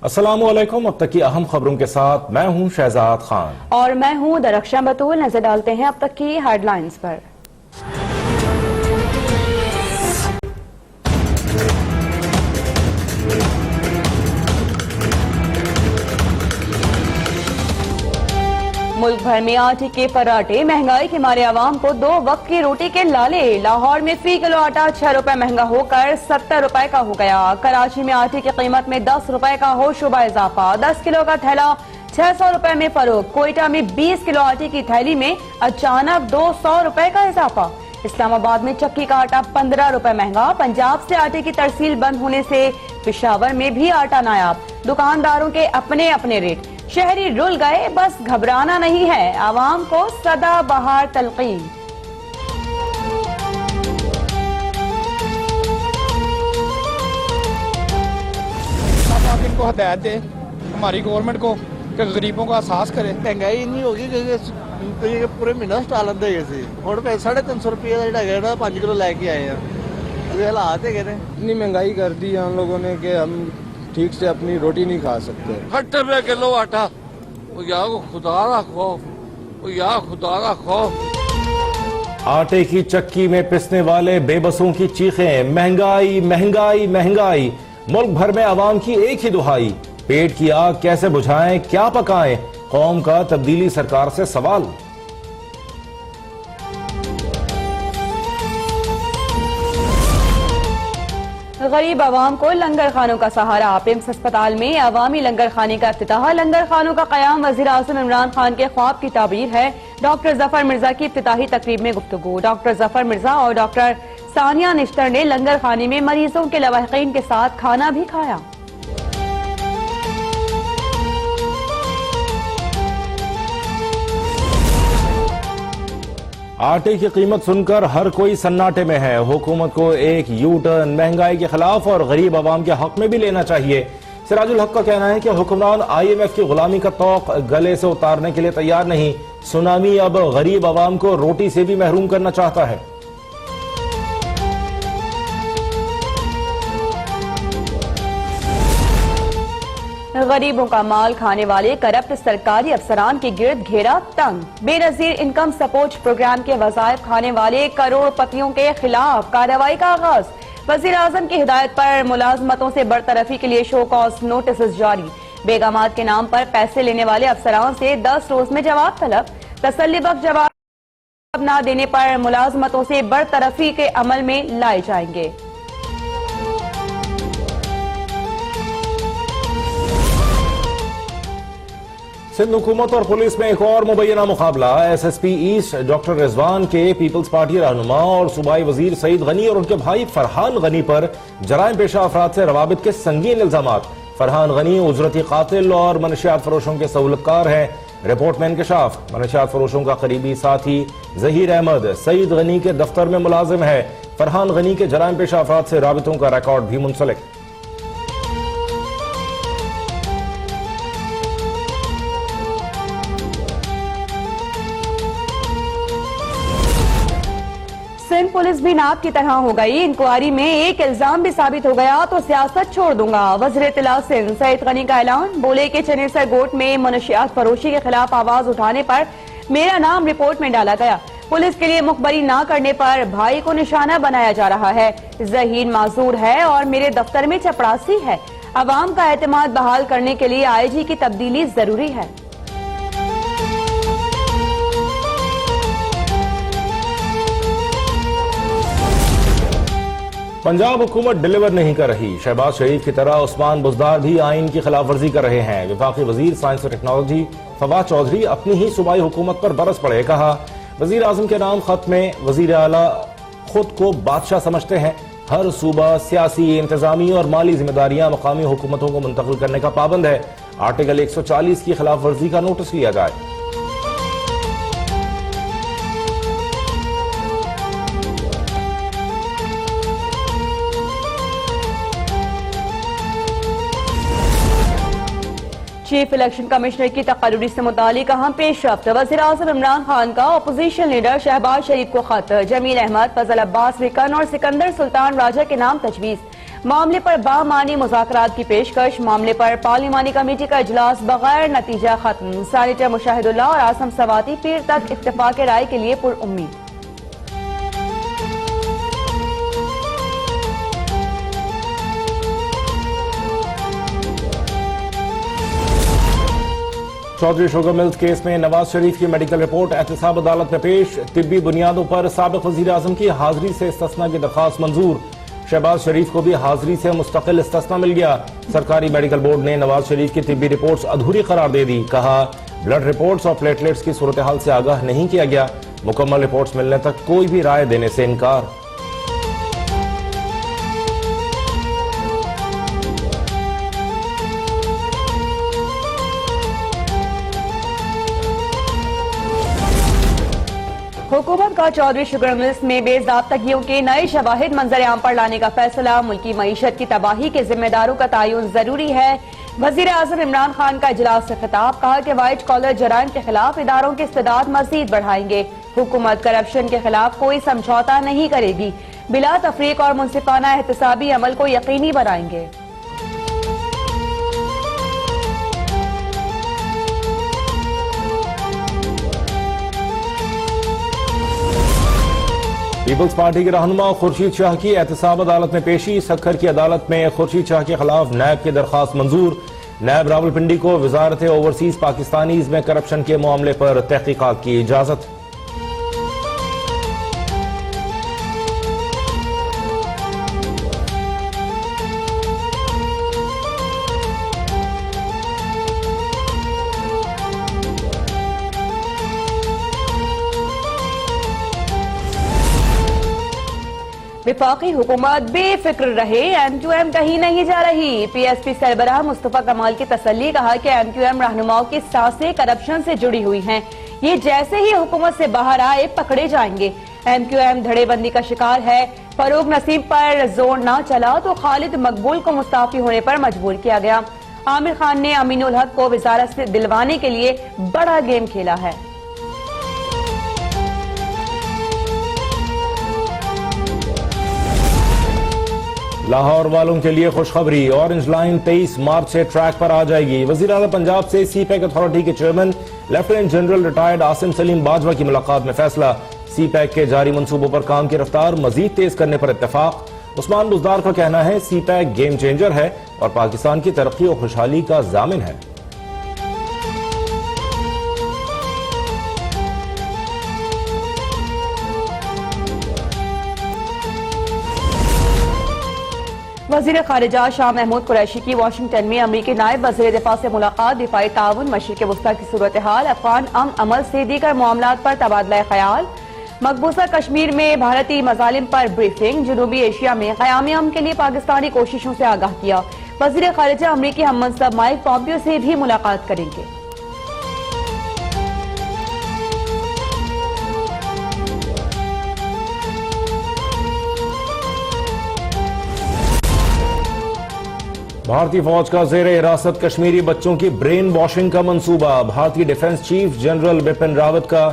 अस्सलामुअलैकुम। अब तक की अहम खबरों के साथ मैं हूं शहजाद खान और मैं हूं दरख्शां बतूल। नजर डालते हैं अब तक की हेडलाइंस पर। मुल्क भर में आटे के पराठे, महंगाई के मारे आवाम को 2 वक्त की रोटी के लाले। लाहौर में फी किलो आटा 6 रुपए महंगा होकर 70 रुपए का हो गया। कराची में आटे की कीमत में 10 रुपए का हो शुबा इजाफा। 10 किलो का थैला 600 रुपए में फरोख्त। कोयटा में 20 किलो आटे की थैली में अचानक 200 रुपए का इजाफा। इस्लामाबाद में चक्की का आटा 15 रुपए महंगा। पंजाब से आटे की तरसील बंद होने से पेशावर में भी आटा नायाब। दुकानदारों के अपने अपने रेट। शहरी रुल गए, बस घबराना नहीं है। आवाम को सदा बहार तलकीन। आप इनको हदायत दे हमारी गवर्नमेंट को कि गरीबों का एहसास करे। महंगाई इन्नी होगी कि पूरे महीना स्टाल दे गए हम 350 रुपये का जोड़ा 5 किलो लैके आए हैं। हालात है इतनी महंगाई कर दी हम लोगों ने कि हम ठीक से अपनी रोटी नहीं खा सकते। 60 रुपये किलो आटा। या खुदा रखो, या खुदा रखो। आटे की चक्की में पिसने वाले बेबसों की चीखें, महंगाई महंगाई महंगाई। मुल्क भर में आवाम की एक ही दुहाई, पेट की आग कैसे बुझाएं, क्या पकाएं। कौम का तब्दीली सरकार से सवाल। गरीब आवाम को लंगर खानों का सहारा। पिम्स अस्पताल में अवामी लंगर खाने का इफ्तिताह। लंगर खानों का कयाम वज़ीर आज़म इमरान खान के ख्वाब की ताबीर है। डॉक्टर जफर मिर्जा की इफ्तिताही तकरीब में गुफ्तगू। डॉक्टर जफर मिर्जा और डॉक्टर सानिया निश्तर ने लंगर खाने में मरीजों के लवाहिकीन के साथ खाना भी खाया। आटे की कीमत सुनकर हर कोई सन्नाटे में है। हुकूमत को एक यू टर्न महंगाई के खिलाफ और गरीब आवाम के हक में भी लेना चाहिए। सिराजुल हक का कहना है कि हुक्मरान IMF की गुलामी का तौक गले से उतारने के लिए तैयार नहीं। सुनामी अब गरीब आवाम को रोटी से भी महरूम करना चाहता है। गरीबों का माल खाने वाले करप्ट सरकारी अफसरान के गिर्द घेरा तंग। बेनजीर इनकम सपोर्ट प्रोग्राम के वज़ाइफ खाने वाले करोड़पतियों के खिलाफ कार्रवाई का आगाज। वज़ीर आज़म की हिदायत पर मुलाजमतों से बरतरफी के लिए शो कॉज नोटिस जारी। बेगमात के नाम पर पैसे लेने वाले अफसरान से 10 रोज में जवाब तलब। तसल्लीबख्श जवाब न देने पर मुलाजमतों से बरतरफी के अमल में लाए जाएंगे। सिंध हुकूमत और पुलिस में एक और मुबैना मुकाबला। SSP ईस्ट डॉक्टर रिजवान के पीपल्स पार्टी रहनुमा और सूबाई वजीर सईद गनी और उनके भाई फरहान गनी पर जराइम पेशा अफराद से रवाबित के संगीन इल्जामात। फरहान गनी उजरती कातिल और मनशियात फरोशों के सहूलतकार हैं। रिपोर्ट में इंकशाफ, मनशियात फरोशों का करीबी साथी जहीर अहमद सईद गनी के दफ्तर में मुलाजिम है। फरहान गनी के जराइम पेशा अफराद से राबितों का रिकॉर्ड भी मुंसलिक। सिंध पुलिस भी नाप की तरह हो गई। इंक्वायरी में एक इल्जाम भी साबित हो गया तो सियासत छोड़ दूंगा। वज़ीर इत्तला सिंध सईद गनी का ऐलान। बोले कि चनेसर गोट में मनशियात फरोशी के खिलाफ आवाज उठाने पर मेरा नाम रिपोर्ट में डाला गया। पुलिस के लिए मुखबरी न करने पर भाई को निशाना बनाया जा रहा है। जहीर माजूर है और मेरे दफ्तर में चपरासी है। अवाम का एतमाद बहाल करने के लिए IG की तब्दीली जरूरी है। पंजाब हुकूमत डिलीवर नहीं कर रही। शहबाज शरीफ की तरह उस्मान बुजदार भी आइन की खिलाफ वर्जी कर रहे हैं। विफाकी वजीर साइंस और टेक्नोलॉजी फवाद चौधरी अपनी ही सूबाई हुकूमत पर बरस पड़े। कहा, वजीर आजम के नाम खत में वजीर आला खुद को बादशाह समझते हैं। हर सूबा सियासी, इंतजामी और माली जिम्मेदारियां मकामी हुकूमतों को मुंतकिल करने का पाबंद है। आर्टिकल 140 की खिलाफ वर्जी का नोटिस लिया जाए। चीफ इलेक्शन कमिश्नर की तकर्री से मुतालिक अहम पेशरफ्त। वज़ीर आज़म इमरान खान का अपोजिशन लीडर शहबाज शरीफ को खत। जमील अहमद, फजल अब्बास रिकन और सिकंदर सुल्तान राजा के नाम तजवीज़। मामले पर बामानी मुज़ाकरात की पेशकश। मामले पर पार्लिमानी कमेटी का इजलास बगैर नतीजा खत्म। सेनेटर मुशाहिदुल्लाह और आसम सवाती पीर तक इत्तेफाक राय के लिए पुरउम्मीद। चौधरी शुगर मिल्स केस में नवाज शरीफ की मेडिकल रिपोर्ट एहतसाब अदालत में पेश। तिब्बी बुनियादों पर साबिक वजीर आजम की हाजिरी से इस्तिस्ना की दरखास्त मंजूर। शहबाज शरीफ को भी हाजिरी से मुस्तकिल इस्तिस्ना मिल गया। सरकारी मेडिकल बोर्ड ने नवाज शरीफ की तिब्बी रिपोर्ट्स अधूरी करार दे दी। कहा ब्लड रिपोर्ट्स और प्लेटलेट्स की सूरत हाल से आगाह नहीं किया गया। मुकम्मल रिपोर्ट्स मिलने तक कोई भी राय देने से इनकार। हुकूमत का चौधरी शुगर मिल्स में बेज़ाब्तगियों के नए शवाहिद मंजर आम पर लाने का फैसला। मुल्की मईशत की तबाही के जिम्मेदारों का तयन जरूरी है। वजीर आजम इमरान खान का इजलास से खिताब। कहा कि वाइट कॉलर जराइम के खिलाफ इदारों की इस्तेदाद मजीद बढ़ाएंगे। हुकूमत करप्शन के खिलाफ कोई समझौता नहीं करेगी। बिला तफरीक और मुनसिफाना एहतसाबी अमल को यकीनी बनाएंगे। पीपल्स पार्टी के रहनुमा खुर्शीद शाह की एहतसाब अदालत में पेशी। सक्खर की अदालत में खुर्शीद शाह के खिलाफ नैब की दरखास्त मंजूर। नैब रावलपिंडी को वजारत ओवरसीज पाकिस्तानीज में करप्शन के मामले पर तहकीकात की इजाजत। विफाकी हुकूमत बेफिक्र रहे, M2M कहीं नहीं जा रही। PSP सरबराह मुस्तफा कमाल की तसल्ली। कहा कि M2M रहनुमाओं की सांसें करप्शन से जुड़ी हुई हैं। ये जैसे ही हुकूमत से बाहर आए पकड़े जाएंगे। MQM धड़ेबंदी का शिकार है। फरूक नसीम पर जोर ना चला तो खालिद मकबूल को मुस्ताफी होने पर मजबूर किया गया। आमिर खान ने अमीनुल हक को वजारत से दिलवाने के लिए बड़ा गेम खेला है। लाहौर वालों के लिए खुशखबरी। ऑरेंज लाइन 23 मार्च से ट्रैक पर आ जाएगी। वजीर आला पंजाब से CPEC अथॉरिटी के chairman lieutenant general retired Asim Salim Bajwa की मुलाकात में फैसला। CPEC के जारी मंसूबों पर काम की रफ्तार मजीद तेज करने पर इत्तेफाक। उस्मान बुजदार का कहना है CPEC गेम चेंजर है और पाकिस्तान की तरक्की और खुशहाली का जामिन है। वजीर खारिजा शाह महमूद कुरैशी की वाशिंगटन में अमरीकी नायब वजीर दिफा से मुलाकात। दिफाई ताउन, मशरिक वस्ता की सूरत हाल, अफगान अमल से दीगर मामलात पर तबादला ख्याल। मकबूजा कश्मीर में भारतीय मजालिम पर ब्रीफिंग। जनूबी एशिया में क़याम अमन के लिए पाकिस्तानी कोशिशों से आगाह किया। वजीर खारिजा अमरीकी हम मनसब माइक पॉम्पियो से भी मुलाकात करेंगे। भारतीय फौज का जेर हिरासत कश्मीरी बच्चों की ब्रेन वॉशिंग का मंसूबा। भारतीय defence chief general Bipin Rawat का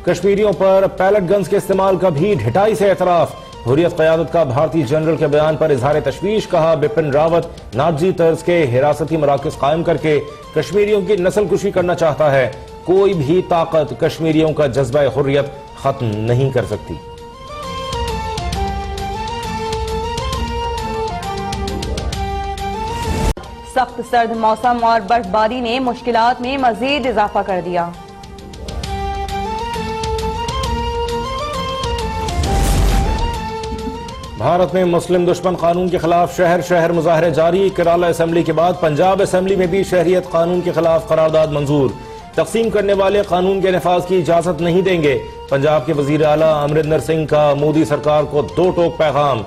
कश्मीरियों पर पैलेट गन्स के इस्तेमाल का भी ढिठाई से एतराफ। हुर्रियत क़यादत का भारतीय जनरल के बयान पर इजहार तशवीश। कहा बिपिन रावत नाजी तर्ज के हिरासती मराकज कायम करके कश्मीरियों की नस्लकुशी करना चाहता है। कोई भी ताकत कश्मीरियों का जज्बा हुर्रियत खत्म नहीं कर सकती। सख्त सर्द मौसम और बर्फबारी ने मुश्किलात में मजीद इजाफा कर दिया। भारत में मुस्लिम दुश्मन कानून के खिलाफ शहर शहर मुजाहरे जारी। केरला असेंबली के बाद पंजाब असेंबली में भी शहरियत कानून के खिलाफ करारदाद मंजूर। तकसीम करने वाले कानून के नफाज की इजाजत नहीं देंगे। पंजाब के वजीर आला अमरिंदर सिंह का मोदी सरकार को दो टोक पैगाम।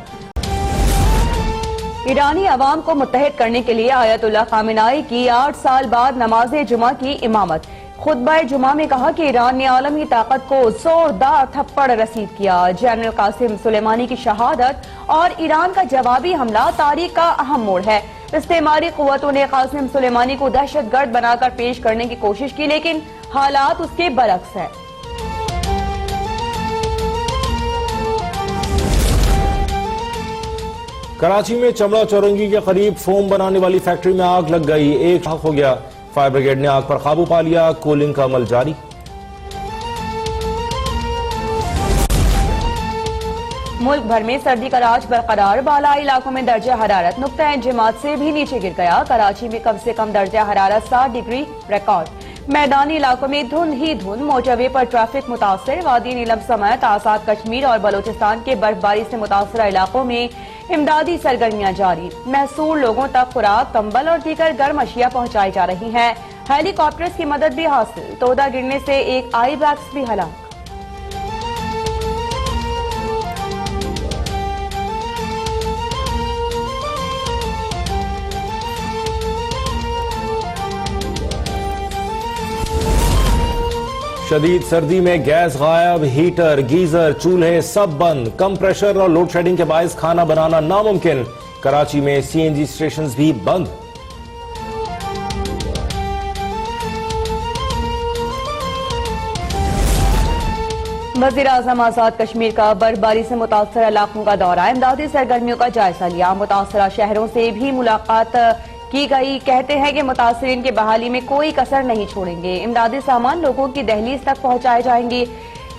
ईरानी अवाम को मुत्तहिद करने के लिए आयतुल्लाह खामेनाई की 8 साल बाद नमाज जुमा की इमामत। खुतबा जुमा में कहा कि ईरान ने आलमी ताकत को जोरदार थप्पड़ रसीद किया। जनरल कासिम सुलेमानी की शहादत और ईरान का जवाबी हमला तारीख का अहम मोड़ है। इस्तेमारी कुव्वतों ने कासिम सुलेमानी को दहशतगर्द बनाकर पेश करने की कोशिश की, लेकिन हालात उसके बरक्स है। कराची में चमड़ा चौरंगी के करीब फोम बनाने वाली फैक्ट्री में आग लग गई, एक लाख हो गया। फायर ब्रिगेड ने आग पर काबू पा लिया, कूलिंग का अमल जारी। मुल्क भर में सर्दी का राज बरकरार, बालाई इलाकों में दर्जा हरारत नुक्ता जमात से भी नीचे गिर गया। कराची में कम से कम दर्जा हरारत 60 डिग्री रिकॉर्ड। मैदानी इलाकों में धुंध ही धुंध, मोटरवे पर ट्रैफिक मुतासर। वादी नीलम समेत आजाद कश्मीर और बलोचिस्तान के बर्फबारी से मुतासर इलाकों में इमदादी सरगर्मियां जारी। महसूर लोगों तक खुराक, कंबल और दीगर गर्म अशिया पहुंचाई जा रही हैं। हेलीकॉप्टर्स की मदद भी हासिल। तोदा गिरने से एक आई बैग्स भी हलाक। शदीद सर्दी में गैस गायब, हीटर, गीजर, चूल्हे सब बंद। कम प्रेशर और लोड शेडिंग के बायस खाना बनाना नामुमकिन। कराची में सीएनजी स्टेशन भी बंद। वज़ीर आज़म आजाद कश्मीर का बर्फबारी से मुतासर इलाकों का दौरा, इमदादी सरगर्मियों का जायजा लिया। मुतासरा शहरों से भी मुलाकात की गई। कहते हैं कि मुतासरीन की बहाली में कोई कसर नहीं छोड़ेंगे। इमदादी सामान लोगों की दहलीज तक पहुंचाए जाएंगे।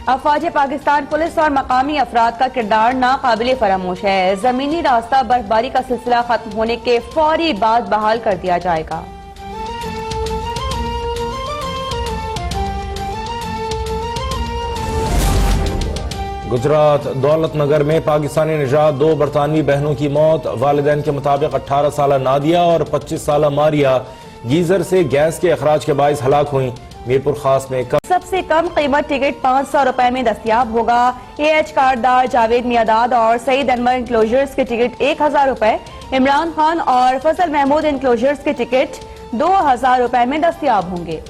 अफवाज पाकिस्तान, पुलिस और मकामी अफराद का किरदार नाकाबिले फरामोश है। जमीनी रास्ता बर्फबारी का सिलसिला खत्म होने के फौरी बाद बहाल कर दिया जाएगा। गुजरात दौलत नगर में पाकिस्तानी निजात 2 बरतानवी बहनों की मौत। वालिदैन के मुताबिक 18 साल नादिया और 25 साल मारिया गीजर से गैस के अखराज के बायस हलाक हुई। मीरपुर खास में सबसे कम कीमत टिकट 500 रुपए में दस्तियाब होगा। AH कारदार जावेद मियादाद और सईद अनवर इंक्लोजर्स के टिकट 1000 रुपए, इमरान खान और फजल महमूद इंक्लोजर्स के टिकट 2000 रुपए में दस्तियाब होंगे।